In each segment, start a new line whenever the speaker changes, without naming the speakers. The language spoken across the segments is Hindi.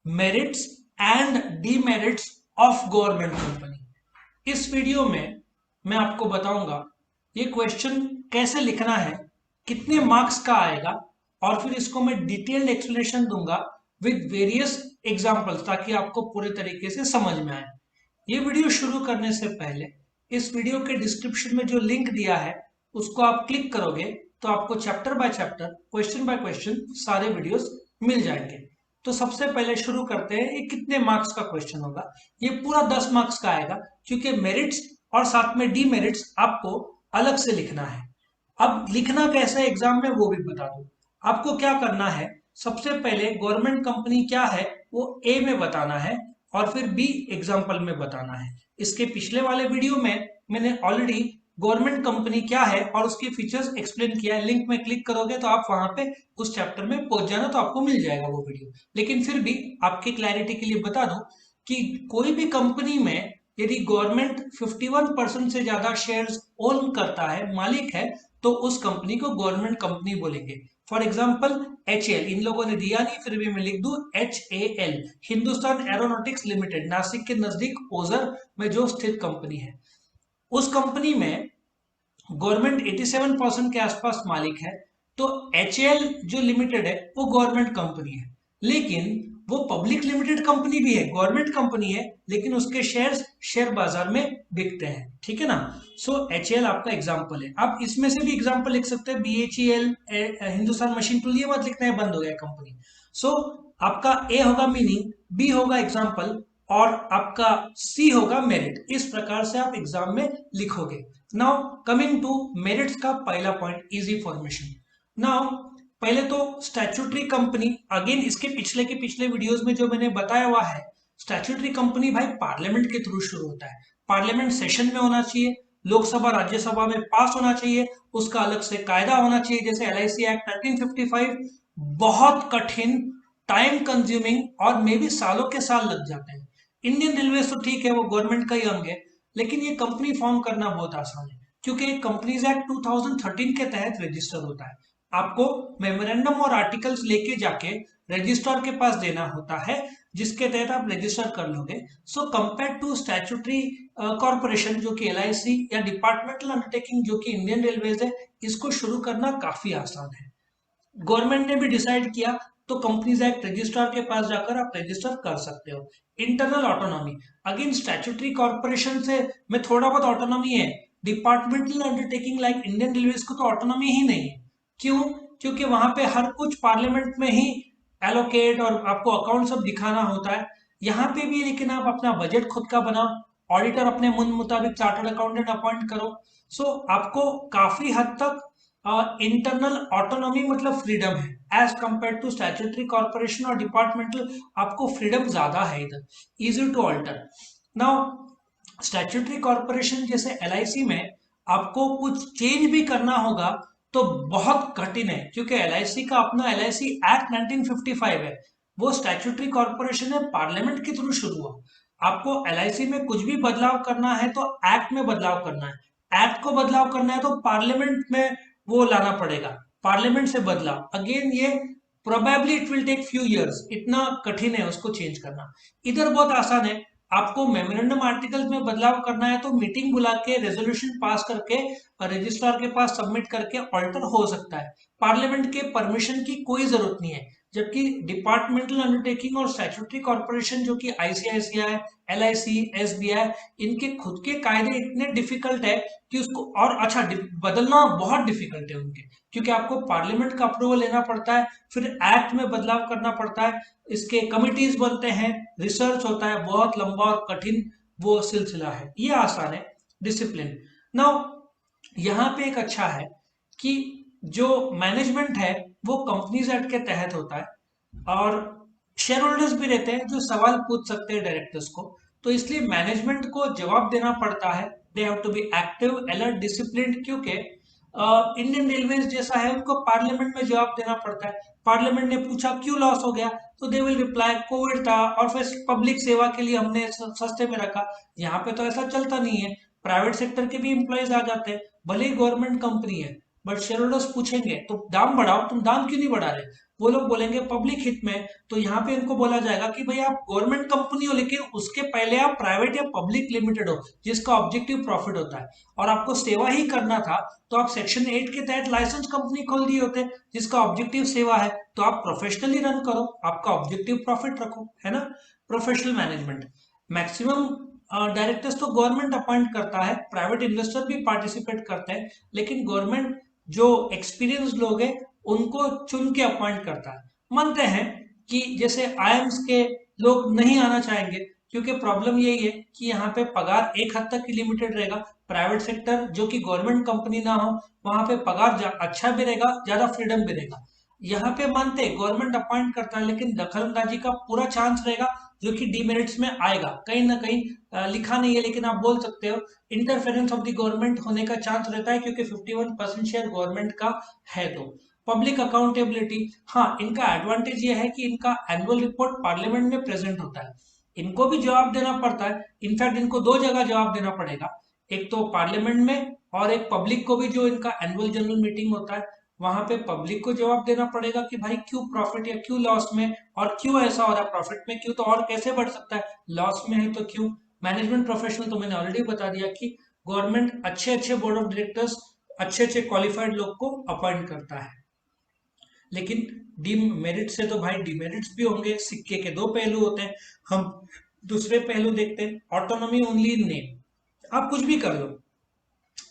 Merits and demerits of government company. इस वीडियो में मैं आपको बताऊंगा ये क्वेश्चन कैसे लिखना है, कितने मार्क्स का आएगा, और फिर इसको मैं डिटेल्ड एक्सप्लेनेशन दूंगा विद वेरियस एग्जांपल्स, ताकि आपको पूरे तरीके से समझ में आए। ये वीडियो शुरू करने से पहले इस वीडियो के डिस्क्रिप्शन में जो लिंक दिया है उसको आप क्लिक करोगे तो आपको chapter by chapter, question by question सारे वीडियोस मिल जाएंगे। तो सबसे पहले शुरू करते हैं। ये कितने मार्क्स का क्वेश्चन होगा? ये पूरा 10 मार्क्स का आएगा, क्योंकि मेरिट्स और साथ में डीमेरिट्स आपको अलग से लिखना है। अब लिखना कैसे एग्जाम में वो भी बता दूं। आपको क्या करना है, सबसे पहले गवर्नमेंट कंपनी क्या है वो ए में बताना है और फिर बी एग्जाम्पल में बताना है। इसके पिछले वाले वीडियो में मैंने ऑलरेडी गवर्नमेंट कंपनी क्या है और उसके फीचर्स एक्सप्लेन किया है। लिंक में क्लिक करोगे तो आप वहां पे उस चैप्टर में पहुंच जाना, तो आपको मिल जाएगा वो वीडियो। लेकिन फिर भी आपकी क्लैरिटी के लिए बता दूं कि कोई भी कंपनी में यदि गवर्नमेंट 51% से ज्यादा शेयर्स ओन करता है, मालिक है, तो उस कंपनी को गवर्नमेंट कंपनी बोलेंगे। फॉर एग्जाम्पल HAL, इन लोगों ने दिया नहीं फिर भी मैं लिख दूं HAL, Hindustan aeronautics limited, Nashik के नजदीक ओझर में जो स्थित कंपनी है। उस कंपनी में गवर्नमेंट 87% के आसपास मालिक है। तो HAL जो लिमिटेड है वो गवर्नमेंट कंपनी है, लेकिन वो पब्लिक लिमिटेड कंपनी भी है, गवर्नमेंट कंपनी है, लेकिन उसके शेयर्स शेयर बाजार में बिकते हैं। ठीक है ना? सो HAL आपका एग्जांपल है। आप इसमें से भी एग्जांपल लिख सकते हैं BHEL, हिंदुस्तान मशीन टूल, ये मत लिखना है बंद हो गया कंपनी। सो आपका ए होगा मीनिंग, बी होगा एग्जांपल, और आपका सी होगा मेरिट। इस प्रकार से आप एग्जाम में लिखोगे। नाउ कमिंग टू मेरिट्स का पहला पॉइंट, इजी फॉर्मेशन। नाउ पहले तो स्टैट्यूटरी कंपनी, अगेन इसके पिछले वीडियोस में जो मैंने बताया हुआ है, स्टैट्यूटरी कंपनी भाई पार्लियामेंट के थ्रू शुरू होता है। पार्लियामेंट सेशन में होना चाहिए, लोकसभा राज्यसभा में पास होना चाहिए, उसका अलग से कायदा होना चाहिए, जैसे LIC एक्ट 1955। बहुत कठिन, टाइम कंज्यूमिंग और मे भी सालों के साल लग जाते हैं। इंडियन रेलवे तो ठीक है, वो गवर्नमेंट का ही अंग है, लेकिन ये कंपनी फॉर्म करना बहुत आसान है, क्योंकि कंपनीज एक्ट 2013 के तहत रजिस्टर होता है। आपको मेमोरेंडम और आर्टिकल्स लेके जाके रजिस्ट्रार के पास देना होता है, जिसके तहत आप रजिस्टर कर लोगे। So compare to statutory corporation जो कि LIC, या डिपार्टमेंटल अंडरटेकिंग जो कि इंडियन रेलवेज है, इसको शुरू करना काफी आसान है। गवर्नमेंट ने भी डिसाइड किया तो कंपनीज एक्ट रजिस्ट्रार के पास जाकर आप रजिस्टर कर सकते हो। Internal autonomy, again statutory corporation से में थोड़ा बहुत ऑटोनॉमी है। Departmental undertaking like Indian railways को तो ऑटोनॉमी ही नहीं है। क्यों? क्योंकि वहां पे हर कुछ पार्लियामेंट में ही एलोकेट और आपको अकाउंट सब दिखाना होता है। यहाँ पे भी लेकिन आप अपना बजट खुद का बनाओ, ऑडिटर अपने मन मुताबिक चार्टर्ड अकाउंटेंट अपॉइंट करो। सो आपको काफी हद तक इंटरनल ऑटोनॉमी मतलब फ्रीडम है as compare to statutory corporation और डिपार्टमेंटल। आपको फ्रीडम ज्यादा है इधर, easy to alter. Now statutory corporation जैसे LIC में आपको कुछ चेंज भी करना होगा तो बहुत कठिन है, क्योंकि LIC का अपना LIC एक्ट 1955 है। वो स्टैट्यूटरी कॉर्पोरेशन है, पार्लियामेंट के थ्रू शुरू हुआ। आपको LIC में कुछ भी बदलाव करना है तो एक्ट में बदलाव करना है, एक्ट को बदलाव करना है तो पार्लियामेंट में वो लाना पड़ेगा, पार्लियामेंट से बदलाव। अगेन ये probably it will take few years, इतना कठिन है उसको चेंज करना। इधर बहुत आसान है। आपको मेमोरेंडम आर्टिकल्स में बदलाव करना है तो मीटिंग बुला के रेजोल्यूशन पास करके रजिस्ट्रार के पास सबमिट करके ऑल्टर हो सकता है। पार्लियामेंट के परमिशन की कोई जरूरत नहीं है। जबकि डिपार्टमेंटल अंडरटेकिंग और स्टैट्यूटरी कॉर्पोरेशन जो कि ICICI, LIC, SBI, इनके खुद के कायदे इतने डिफिकल्ट है कि उसको और अच्छा बदलना बहुत डिफिकल्ट है उनके, क्योंकि आपको पार्लियामेंट का अप्रूवल लेना पड़ता है, फिर एक्ट में बदलाव करना पड़ता है, इसके कमिटीज बनते हैं, रिसर्च होता है, बहुत लंबा और कठिन वो सिलसिला है। ये आसान है, डिसिप्लिन। नाउ यहाँ पे एक अच्छा है कि जो मैनेजमेंट है वो कंपनीज एक्ट के तहत होता है, और शेयर होल्डर्स भी रहते हैं जो सवाल पूछ सकते हैं डायरेक्टर्स को। तो इसलिए मैनेजमेंट को जवाब देना पड़ता है। They have to be active, alert, discipline, क्योंकि इंडियन रेलवेज जैसा है उनको पार्लियामेंट में जवाब देना पड़ता है। पार्लियामेंट ने पूछा क्यों लॉस हो गया, तो दे विल रिप्लाई कोविड था और फिर पब्लिक सेवा के लिए हमने सस्ते में रखा। यहाँ पे तो ऐसा चलता नहीं है, प्राइवेट सेक्टर के भी इंप्लॉइज आ जाते हैं, भले ही गवर्नमेंट कंपनी है, बट शेयर होल्डर्स पूछेंगे तो दाम बढ़ाओ, तुम दाम क्यों नहीं बढ़ा रहे? वो लोग बोलेंगे पब्लिक हित में, तो यहाँ पे इनको बोला जाएगा कि भाई आप गवर्नमेंट कंपनी हो लेकिन उसके पहले आप प्राइवेट या पब्लिक लिमिटेड हो जिसका ऑब्जेक्टिव प्रॉफिट होता है और आपको सेवा ही करना था, तो आप सेक्शन 8 के तहत लाइसेंस कंपनी खोल दिए होते जिसका ऑब्जेक्टिव सेवा है, तो आप प्रोफेशनली रन करो, आपका ऑब्जेक्टिव प्रॉफिट रखो, है ना। प्रोफेशनल मैनेजमेंट, मैक्सिमम डायरेक्टर्स तो गवर्नमेंट अपॉइंट करता है, प्राइवेट इन्वेस्टर भी पार्टिसिपेट करते हैं, लेकिन गवर्नमेंट जो एक्सपीरियंस लोग हैं उनको चुन के अपॉइंट करता है। मानते हैं कि जैसे आईएम्स के लोग नहीं आना चाहेंगे क्योंकि प्रॉब्लम यही है कि यहाँ पे पगार एक हद तक ही लिमिटेड रहेगा। प्राइवेट सेक्टर जो कि गवर्नमेंट कंपनी ना हो वहां पे पगार अच्छा भी रहेगा, ज्यादा फ्रीडम भी रहेगा। यहाँ पे मानते गवर्नमेंट अपॉइंट करता है लेकिन दखलंदाजी का पूरा चांस रहेगा जो कि डीमेरिट्स में आएगा, कहीं ना कहीं लिखा नहीं है लेकिन आप बोल सकते हो इंटरफेरेंस ऑफ द गवर्नमेंट होने का चांस रहता है क्योंकि 51% शेयर गवर्नमेंट का है। तो पब्लिक अकाउंटेबिलिटी, हाँ इनका एडवांटेज ये है कि इनका एनुअल रिपोर्ट पार्लियामेंट में प्रेजेंट होता है, इनको भी जवाब देना पड़ता है, इनफैक्ट इनको दो जगह जवाब देना पड़ेगा, एक तो पार्लियामेंट में और एक पब्लिक को भी, जो इनका एनुअल जनरल मीटिंग होता है वहां पे पब्लिक को जवाब देना पड़ेगा कि भाई क्यों प्रॉफिट या क्यों लॉस में, और क्यों ऐसा हो रहा है, प्रॉफिट में क्यों तो और कैसे बढ़ सकता है, लॉस में है तो क्यों। मैनेजमेंट प्रोफेशनल तो मैंने ऑलरेडी बता दिया कि गवर्नमेंट अच्छे अच्छे बोर्ड ऑफ डायरेक्टर्स, अच्छे अच्छे क्वालिफाइड लोग को अपॉइंट करता है। लेकिन डीमेरिट से तो भाई डिमेरिट्स भी होंगे, सिक्के के दो पहलू होते हैं। हम दूसरे पहलू देखते हैं, ऑटोनॉमी ओनली इन नेम। आप कुछ भी कर लो,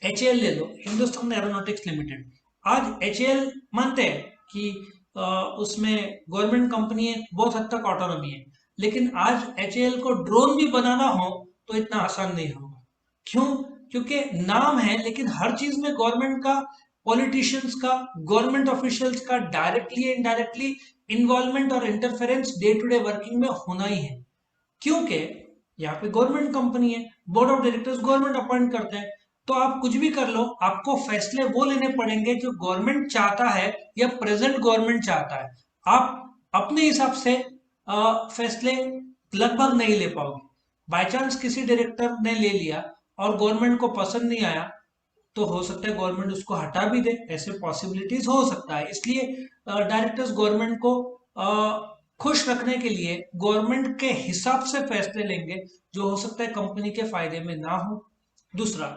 एचएएल ले लो, हिंदुस्तान एरोनॉटिक्स लिमिटेड, आज एचएएल मानते हैं कि उसमें गवर्नमेंट कंपनी है, बहुत हद तक ऑटोनॉमी है, लेकिन आज एचएएल को ड्रोन भी बनाना हो तो इतना आसान नहीं होगा। क्यों? क्योंकि नाम है लेकिन हर चीज में गवर्नमेंट का, पॉलिटिशियंस का, गवर्नमेंट ऑफिशियल्स का डायरेक्टली इनडायरेक्टली इन्वॉल्वमेंट और interference day to day working में होना ही है, क्योंकि यहाँ पे गवर्नमेंट कंपनी है, board of directors government appoint करते हैं। तो आप कुछ भी कर लो, आपको फैसले वो लेने पड़ेंगे जो गवर्नमेंट चाहता है या प्रेजेंट गवर्नमेंट चाहता है। आप अपने हिसाब से फैसले लगभग नहीं ले पाओगे। बाय चांस किसी डायरेक्टर ने ले लिया और गवर्नमेंट को पसंद नहीं आया तो हो सकता है गवर्नमेंट उसको हटा भी दे, ऐसे पॉसिबिलिटीज हो सकता है। इसलिए डायरेक्टर्स गवर्नमेंट को खुश रखने के लिए गवर्नमेंट के हिसाब से फैसले लेंगे जो हो सकता है कंपनी के फायदे में ना हो। दूसरा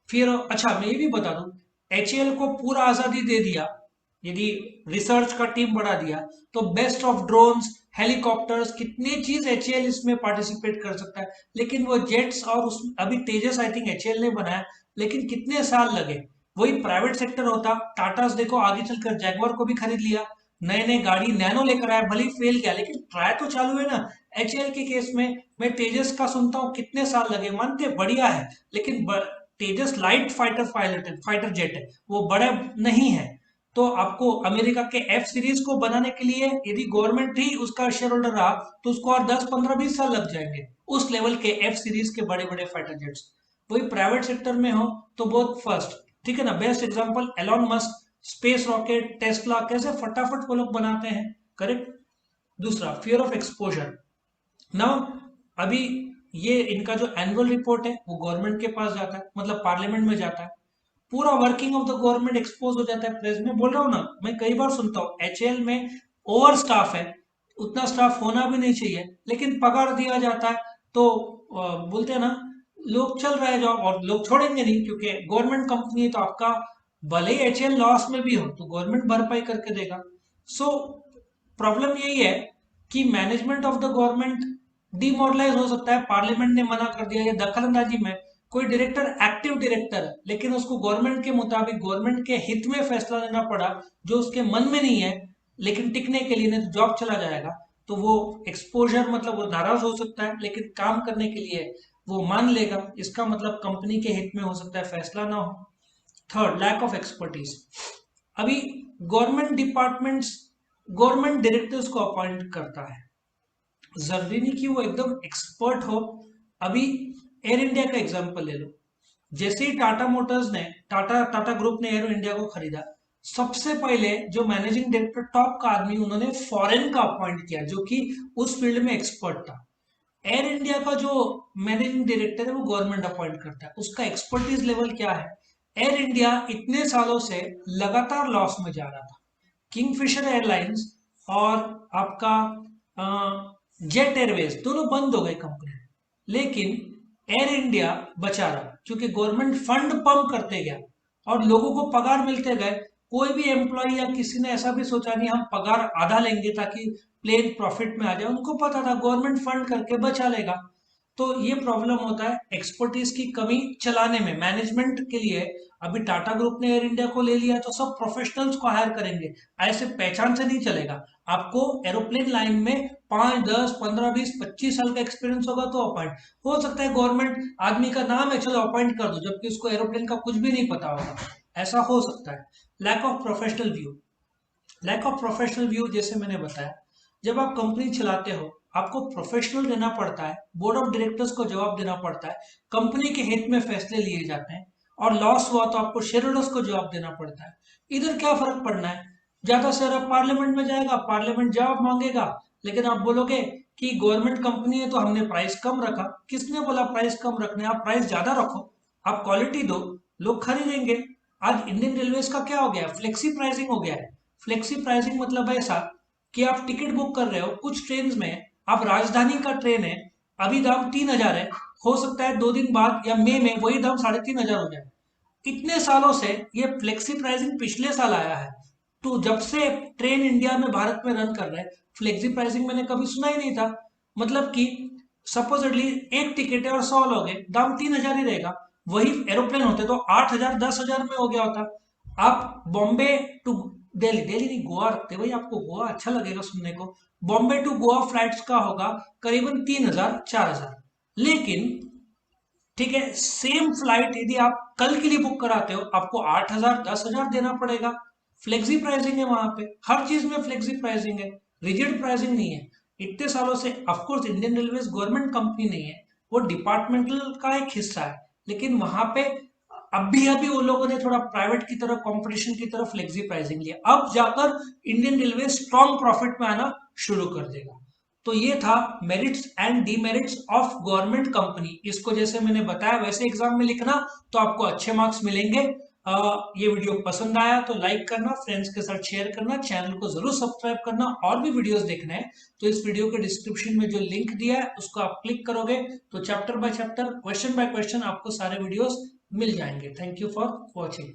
फिर, अच्छा मैं ये भी बता दूं, एचएएल को पूरा आजादी दे दिया, यदि रिसर्च का टीम बढ़ा दिया तो बेस्ट ऑफ ड्रोन्स, हेलीकॉप्टर्स, कितनी चीज एचएएल इसमें पार्टिसिपेट कर सकता है। लेकिन वो जेट्स और उस अभी तेजस आई थिंक एचएएल ने बनाया, लेकिन कितने साल लगे। वही प्राइवेट सेक्टर होता, टाटास देखो आगे चलकर जैगवार को भी खरीद लिया, नए नए गाड़ी नैनो लेकर आया, भले फाइल गया लेकिन ट्राई तो चालू है ना। एचएएल के केस में मैं तेजस का सुनता हूँ कितने साल लगे, मानते बढ़िया है लेकिन तेजस लाइट फाइटर पायलट है, फाइटर जेट है, वो बड़ा नहीं है। तो आपको अमेरिका के एफ सीरीज को बनाने के लिए यदि गवर्नमेंट ही उसका शेयर होल्डर रहा तो उसको और 10 15 20 साल लग जाएंगे, उस लेवल के एफ सीरीज के बड़े बड़े फाइटर जेट्स। वही प्राइवेट सेक्टर में हो तो बहुत फर्स्ट, ठीक है ना। Best example Elon Musk, space rocket, Tesla, कैसे फटाफट वो लोग बनाते हैं, करेक्ट। दूसरा फियर ऑफ एक्सपोजर, नाउ अभी ये इनका जो एनुअल रिपोर्ट है वो गवर्नमेंट के पास जाता है, मतलब पार्लियामेंट में जाता है, पूरा working of the government expose हो जाता है प्रेस में। बोल रहा हूँ ना, मैं कई बार सुनता हूँ एचएएल में ओवर स्टाफ है, उतना स्टाफ होना भी नहीं चाहिए लेकिन पगार दिया जाता है, तो बोलते हैं ना लोग चल रहे हैं जॉब और लोग छोड़ेंगे नहीं क्योंकि गवर्नमेंट कंपनी है, तो आपका भले ही एचएएल लॉस में भी हो तो गवर्नमेंट भरपाई करके देगा। सो प्रॉब्लम यही है कि management of the government demoralize हो सकता है, पार्लियामेंट ने मना कर दिया, या दखलंदाजी में कोई डायरेक्टर एक्टिव डायरेक्टर है लेकिन उसको गवर्नमेंट के मुताबिक, गवर्नमेंट के हित में फैसला लेना पड़ा जो उसके मन में नहीं है, लेकिन टिकने के लिए नहीं तो जॉब चला जाएगा, तो वो एक्सपोजर, मतलब वो नाराज हो सकता है लेकिन काम करने के लिए वो मान लेगा, इसका मतलब कंपनी के हित में हो सकता है फैसला ना हो। Third, lack of expertise. अभी गवर्नमेंट डिपार्टमेंट्स गवर्नमेंट डायरेक्टर्स को अपॉइंट करता है, जरूरी नहीं कि वो एकदम एक्सपर्ट हो। अभी एयर इंडिया का एग्जांपल ले लो, जैसे ही टाटा मोटर्स ने, टाटा ग्रुप ने एरो इंडिया को खरीदा, सबसे पहले जो मैनेजिंग डायरेक्टर टॉप का आदमी उन्होंने फॉरेन का अपॉइंट किया जो कि उस फील्ड में एक्सपर्ट था। एयर इंडिया का जो मैनेजिंग डायरेक्टर है वो गवर्नमेंट अपॉइंट करता है, उसका एक्सपर्टीज लेवल क्या है। एयर इंडिया इतने सालों से लगातार लॉस में जा रहा था, किंगफिशर एयरलाइंस और आपका जेट एयरवेज दोनों बंद हो गए कंपनी, लेकिन एयर इंडिया बचा रहा क्योंकि गवर्नमेंट फंड पंप करते गया और लोगों को पगार मिलते गए। कोई भी एम्प्लॉय या किसी ने ऐसा भी सोचा नहीं हम पगार आधा लेंगे ताकि प्लेन प्रॉफिट में आ जाए, उनको पता था गवर्नमेंट फंड करके बचा लेगा। तो ये प्रॉब्लम होता है एक्सपर्टीज की कमी चलाने में, मैनेजमेंट के लिए। अभी टाटा ग्रुप ने एयर इंडिया को ले लिया तो सब प्रोफेशनल्स को हायर करेंगे, ऐसे पहचान से नहीं चलेगा। आपको एरोप्लेन लाइन में 5, 10, 15, 20, 25 साल का एक्सपीरियंस होगा तो अपॉइंट हो सकता है। गवर्नमेंट आदमी का नाम है चलो अपॉइंट कर दो, जबकि उसको एरोप्लेन का कुछ भी नहीं पता होगा, ऐसा हो सकता है। Lack of professional view, lack of professional view जैसे मैंने बताया, जब आप कंपनी चलाते हो आपको प्रोफेशनल रहना पड़ता है, बोर्ड ऑफ डायरेक्टर्स को जवाब देना पड़ता है, कंपनी के हित में फैसले लिए जाते हैं, और लॉस हुआ तो आपको शेयर होल्डर्स को जवाब देना पड़ता है। इधर क्या फर्क पड़ना है, ज्यादा से ज्यादा पार्लियामेंट में जाएगा, पार्लियामेंट जवाब मांगेगा, लेकिन आप बोलोगे कि गवर्नमेंट कंपनी है तो हमने प्राइस कम रखा। किसने बोला प्राइस कम रखने, आप प्राइस ज्यादा रखो, आप क्वालिटी दो, लोग खरीदेंगे। आज इंडियन रेलवेज का क्या हो गया, फ्लेक्सी प्राइसिंग हो गया है। फ्लेक्सी प्राइसिंग मतलब ऐसा कि आप टिकट बुक कर रहे हो कुछ ट्रेन में, आप राजधानी का ट्रेन है, अभी दाम 3,000 है, हो सकता है 2 दिन बाद या मई में वही दाम 3,500 हो जाए। इतने सालों से ये फ्लेक्सी प्राइसिंग पिछले साल आया है, तो जब से ट्रेन इंडिया में भारत में रन कर रहे हैं फ्लेक्सी प्राइसिंग मैंने कभी सुना ही नहीं था। मतलब कि सपोजिटली एक टिकट है और 100 लोग हैं, दाम 3,000 ही रहेगा। वही एरोप्लेन होते तो 8,000, 10,000 में हो गया होता। आप बॉम्बे टू दिल्ली, दिल्ली नहीं गोवा रखते भाई, आपको गोवा अच्छा लगेगा सुनने को, बॉम्बे टू गोवा फ्लाइट्स का होगा करीबन 3,000, 4,000। लेकिन ठीक है, सेम फ्लाइट यदि आप कल के लिए बुक कराते हो आपको 8,000, 10,000 देना पड़ेगा। फ्लेक्सी प्राइसिंग है वहां पे, हर चीज में फ्लेक्सी प्राइसिंग है, रिजिड प्राइसिंग नहीं है। इतने सालों से of course Indian railway government company नहीं है, वो डिपार्टमेंटल का एक हिस्सा है, लेकिन वहां पे अभी वो लोगों ने थोड़ा प्राइवेट की तरफ, कंपटीशन की तरफ फ्लेक्सी प्राइसिंग लिया, अब जाकर इंडियन रेलवे स्ट्रॉन्ग प्रॉफिट में आना शुरू कर देगा। तो ये था merits and demerits of government company. इसको जैसे मैंने बताया वैसे एग्जाम में लिखना तो आपको अच्छे मार्क्स मिलेंगे। ये वीडियो पसंद आया तो लाइक करना, फ्रेंड्स के साथ शेयर करना, चैनल को जरूर सब्सक्राइब करना। और भी वीडियोस देखने हैं तो इस वीडियो के डिस्क्रिप्शन में जो लिंक दिया है उसको आप क्लिक करोगे तो chapter by chapter, question by question आपको सारे वीडियोस मिल जाएंगे। Thank you for watching.